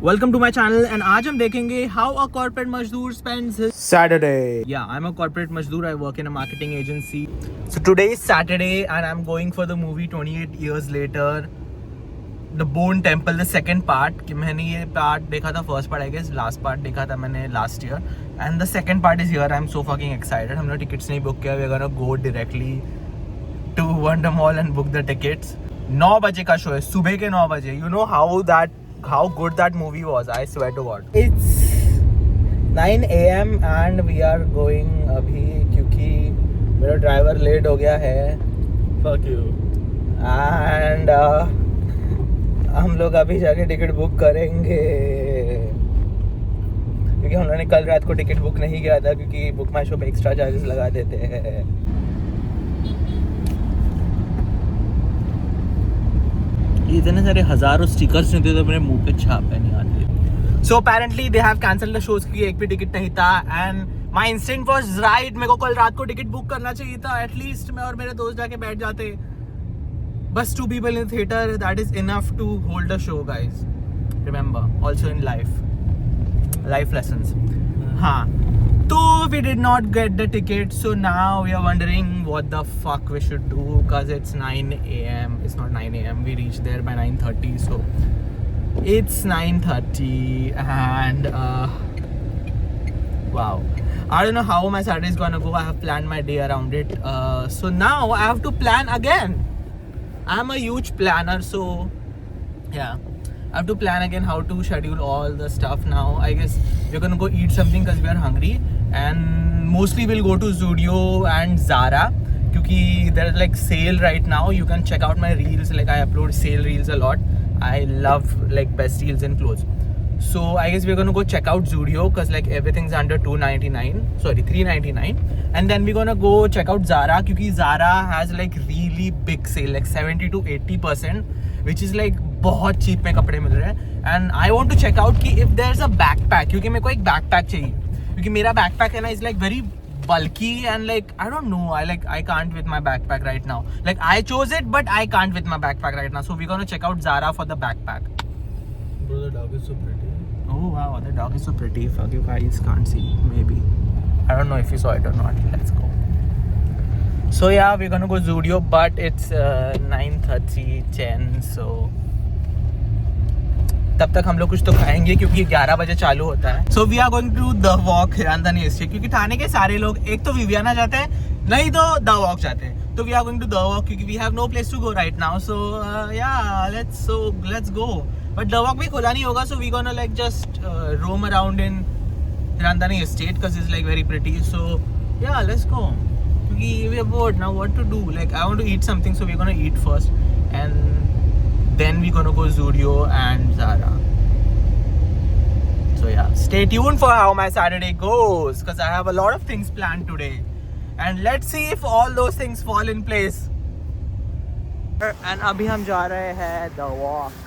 Welcome to my channel and आज हम देखेंगे how a corporate मजदूर spends his Saturday. Yeah, I'm a corporate मजदूर. I work in a marketing agency. So today is Saturday and I'm going for the movie 28 years later, The Bone Temple, the second part. कि मैंने ये part देखा था first part I guess, last part देखा था मैंने last year and the second part is here. I'm so fucking excited. हमने tickets नहीं book किया. We're gonna go directly to Wonder Mall and book the tickets. 9 बजे का show है, सुबह के 9 बजे. You know how good that movie was, I swear to God. It's 9 AM and we are going अभी क्योंकि मेरा ड्राइवर लेट हो गया है. Fuck you. And हम लोग अभी जाके टिकट बुक करेंगे क्योंकि हम लोगों ने कल रात को टिकट बुक नहीं किया था क्योंकि बुक माई शो पे एक्स्ट्रा चार्जेस लगा देते हैं. इतने सारे हजारों स्टिकर्स नहीं थे तो मेरे मुंह पे छापे नहीं आते. So apparently they have cancelled the shows की एक भी टिकट नहीं था and my instinct was right. मेरे को कल रात को टिकट बुक करना चाहिए था. एटलीस्ट मैं और मेरे दोस्त जाके बैठ जाते. बस 2 people in the theater, that is enough to hold a show, guys. Remember, also in life lessons. हाँ, तो we did not get the ticket, so now we are wondering what the fuck we should do because it's 9 AM. It's not 9 AM. We reached there by 9:30, so it's 9:30 and wow. I don't know how my Saturday is gonna go. I have planned my day around it. So now I have to plan again. I'm a huge planner, so yeah, I have to plan again how to schedule all the stuff now. I guess we're gonna go eat something because we are hungry and mostly we'll go to Zudio and Zara because there's like sale right now. You can check out my reels, like I upload sale reels a lot. I love like best deals in clothes. So I guess we're gonna go check out Zudio because like everything's under 399 and then we're gonna go check out Zara because Zara has like really big sale, like 70 to 80%, which is like बहुत cheap में कपड़े मिल रहे हैं. And I want to check out कि if there's a backpack, क्योंकि मेरे को एक backpack चाहिए क्योंकि मेरा backpack है ना is like very bulky and like I don't know, I can't with my backpack right now. Like I chose it but I can't with my backpack right now. So we're gonna check out Zara for the backpack. Bro, the dog is so pretty. Oh wow, the dog is so pretty. Fuck, you guys can't see. Maybe. I don't know if you saw it or not. Let's go. So yeah, we're gonna go Zudio, but it's 9:30, 10. So तब तक हम लोग कुछ तो खाएंगे क्योंकि 11 बजे चालू होता है. So we are going to The Walk Hiranandani estate क्योंकि ठाणे के सारे लोग एक तो विवियाना जाते हैं नहीं तो The Walk जाते हैं. तो we are going to The Walk क्योंकि we have no place to go right now. So yeah, let's go. But The Walk भी खुला नहीं होगा, so we gonna like just roam around in Hiranandani estate because it's like very pretty. So yeah, let's go. क्योंकि we are bored now. What to do? Like I want to eat something, so we're gonna eat first, and then we gonna go Zudio and Zara. So yeah, stay tuned for how my Saturday goes because I have a lot of things planned today, and let's see if all those things fall in place. And अभी हम जा रहे हैं The Walk.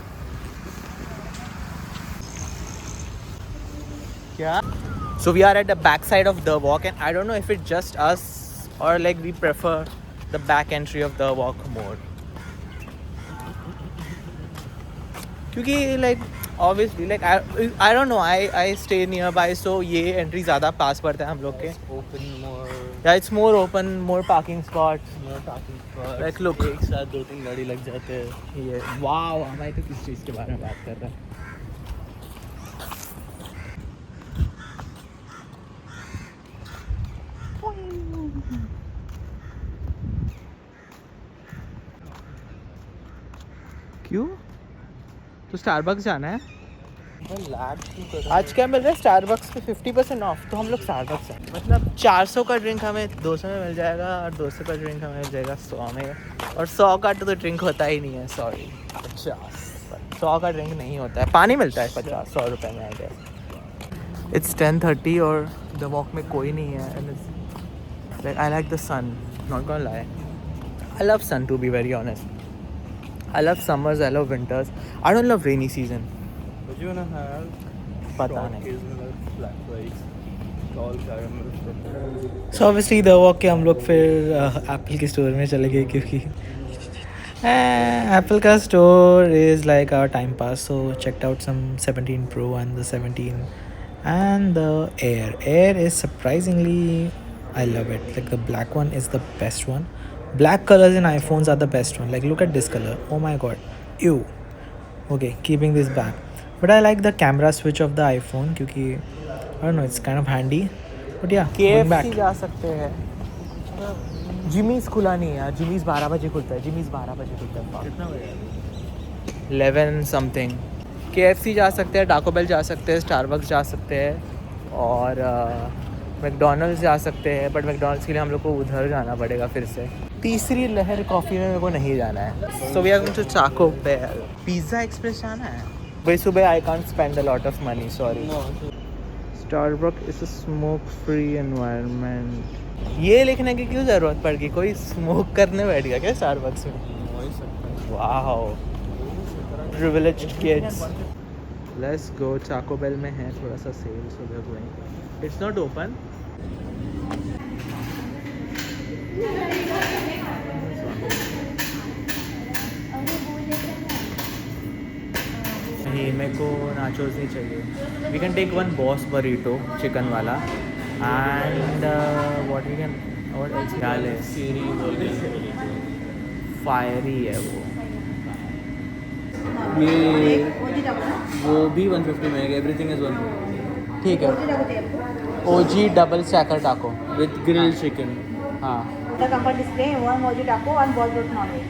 So we are at the back side of The Walk and I don't know if it's just us or like we prefer the back entry of The Walk more. क्योंकि like obviously like I don't know, I stay nearby, so ये entry ज़्यादा पास पड़ता है हम लोग के. Open more. Yeah, it's more open, more parking spots. Like look, एक साथ 2-3 गाड़ी लग जाते हैं. ये wow, हमारे तो किस चीज़ के बारे में बात कर रहे हैं. क्यों? तो स्टारबक्स जाना है. आज क्या मिल रहा है स्टारबक्स पे 50% ऑफ, तो हम लोग स्टारबक्स हैं. मतलब 400 का ड्रिंक हमें 200 में मिल जाएगा और 200 का ड्रिंक हमें मिल जाएगा 100 में. और 100 का तो ड्रिंक होता ही नहीं है. सॉरी, 100 का ड्रिंक नहीं होता है. पानी मिलता है 50-100 रुपये में. आ गया. इट्स 10:30 और द वॉक में कोई नहीं है. And like I like the sun, not gonna lie. I love sun to be very honest. I love summers, I love winters. I don't love rainy season. But you wanna have पता नहीं. hazelnut flat flakes, tall caramel. So obviously The Walk के हम लोग फिर Apple के store में चले गए क्योंकि Apple का store is like our time pass. So checked out some 17 Pro and the 17 and the Air. Air is surprisingly, I love it. Like the black one is the best one. Black colors in iPhones are the best one. Like look at this color. Oh my god. Ew. Okay, keeping this back. But I like the camera switch of the iPhone क्योंकि I don't know, it's kind of handy. But yeah, going back. KFC जा सकते हैं. जिमीज़ खुला नहीं है यार. जिमीज़ 12 बजे खुलता है. जिमीज़ 12 बजे खुलता है. कितना बजे? 11 समथिंग. KFC जा सकते हैं, टाको बेल जा सकते हैं, स्टारबक्स जा सकते हैं और मैकडोनल्ड्स जा सकते हैं. बट मैकडोनल्ड्स के लिए हम लोग को उधर जाना पड़ेगा फिर से. तीसरी लहर कॉफ़ी में मेरे को नहीं जाना है. So we are going to Taco Bell. Pizza Express जाना है. भाई सुबह I can't spend a lot of money, sorry. Starbucks is a smoke free environment. ये लिखने की क्यों ज़रूरत पड़ गई? कोई स्मोक करने बैठ गया क्या स्टारबक्स में? Wow, privileged kids. Let's go. Taco Bell में है थोड़ा सा sale, so we are going. It's not open. नहीं, मेरे को नाचोस नहीं चाहिए. We can take one boss burrito chicken वाला and what we can what else डाल है. फायरी है वो. ये वो भी 150 में है. Everything is 150. ठीक है. ओजी डबल स्टैकर टाको विद ग्रिल चिकन. हाँ. The company display one Moji Taco and Boss Root Non-Veg.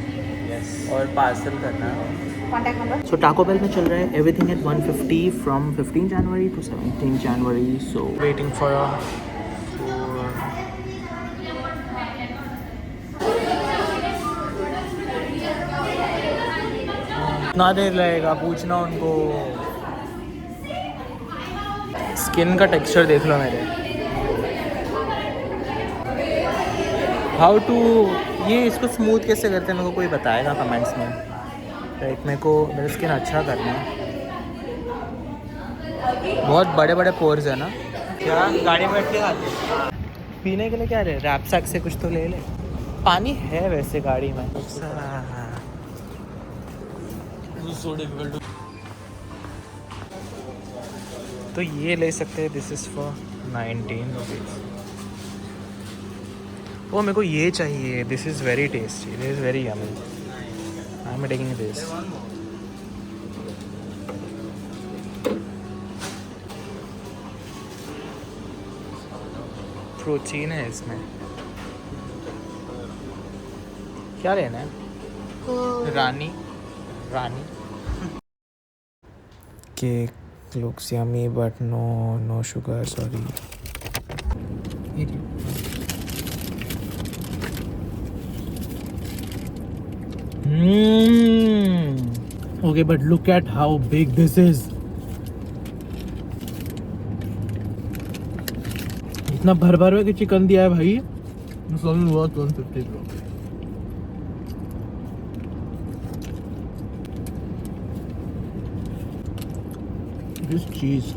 Yes. और पार्सल करना है. Contact number. सो टाको बेल में चल रहा है everything at 150 from 15 January to 17 January. So waiting for कितना देर लगेगा पूछना उनको. स्किन का टेक्सचर देख लो मेरे. हाउ टू ये इसको स्मूथ कैसे करते हैं मेरे को कोई बताएगा कमेंट्स में. लाइक मेरे को मेरा स्किन अच्छा करना है. बहुत बड़े बड़े पोर्स है ना. क्या गाड़ी में बैठ के खाते पीने के लिए क्या रहे? रैप सैक से कुछ तो ले ले. पानी है वैसे गाड़ी में. So difficult to. तो ये ले सकते हैं. This is for 19 rupees. वो मेरे को ये चाहिए. This is very tasty. This is very yummy. I am taking this. Protein है इसमें. क्या लेना है? रानी cake looks yummy but no sugar, sorry. Okay, but look at how big this is. इतना भर के चिकन दिया है भाई. It's only worth 150 bro. This cheese.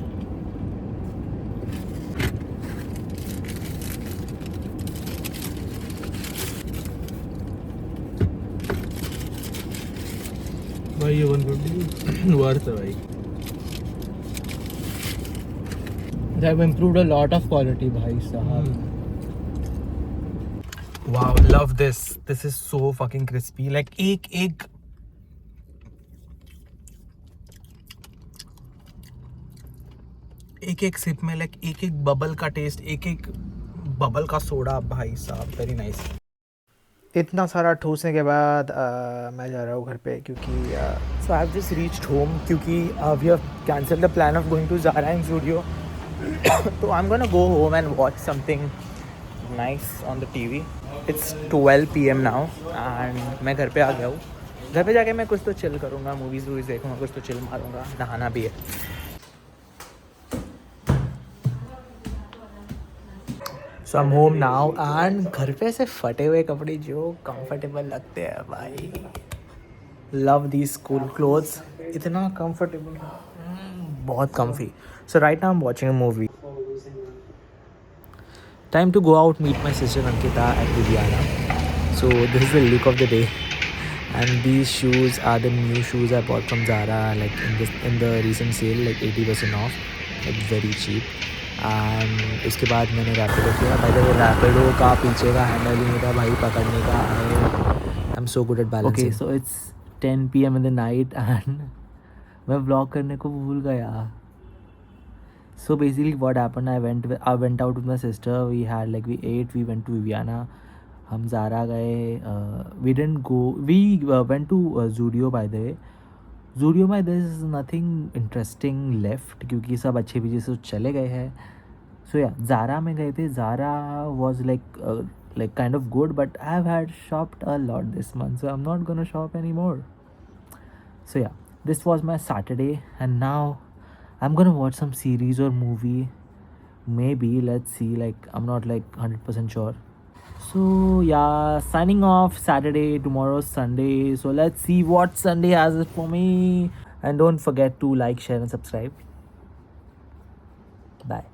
भाई ये 150 वर्थ है भाई. They have improved a lot of quality भाई साहब. Wow, love this. This is so fucking crispy. Like एक सिप में लाइक एक बबल का टेस्ट. एक बबल का सोडा भाई साहब. Very nice. इतना सारा ठूसने के बाद मैं जा रहा हूँ घर पे क्योंकि so I have just reached home क्योंकि we have cancelled the plan of going to Zara in studio. तो I am gonna go home and watch something nice on the TV. It's 12 PM now and मैं घर पे आ गया हूँ. घर पे जाके मैं कुछ तो चिल करूँगा. मूवीज़ देखूँगा. कुछ तो चिल मारूँगा. नहाना भी है. So I am home now and घर पे से फटे हुए कपड़े जो कंफर्टेबल लगते हैं भाई. Love the school clothes. इतना कंफर्टेबल. बहुत comfy. So right now I'm watching a movie. Time to go out, meet my sister Ankita and Viviana. So this is the look of the day. And these shoes are the new shoes I bought from Zara, like in the recent sale, like 80% off, like very cheap. And उसके बाद मैंने रैपिडो किया. By the way, Rapido का पीछे का handle ही नहीं था भाई पकड़ने का. I'm so good at balancing. Okay, so it's 10 PM in the night and मैं vlog करने को भूल गया. So basically what happened, I went out with my sister. We ate, we went to Viviana. हम ज़ारा गए. We didn't go. We went to Zudio, by the way. Zudio में there is nothing interesting left क्योंकि सब अच्छे भी से चले गए हैं. So yeah, Zara में गए थे. Zara was like kind of good, but I've had shopped a lot this month, so I'm not gonna shop anymore. So yeah, this was my Saturday, and now I'm gonna watch some series or movie. Maybe, let's see. Like I'm not like 100% sure. So yeah, signing off. Saturday, tomorrow's Sunday. So let's see what Sunday has it for me. And don't forget to like, share, and subscribe. Bye.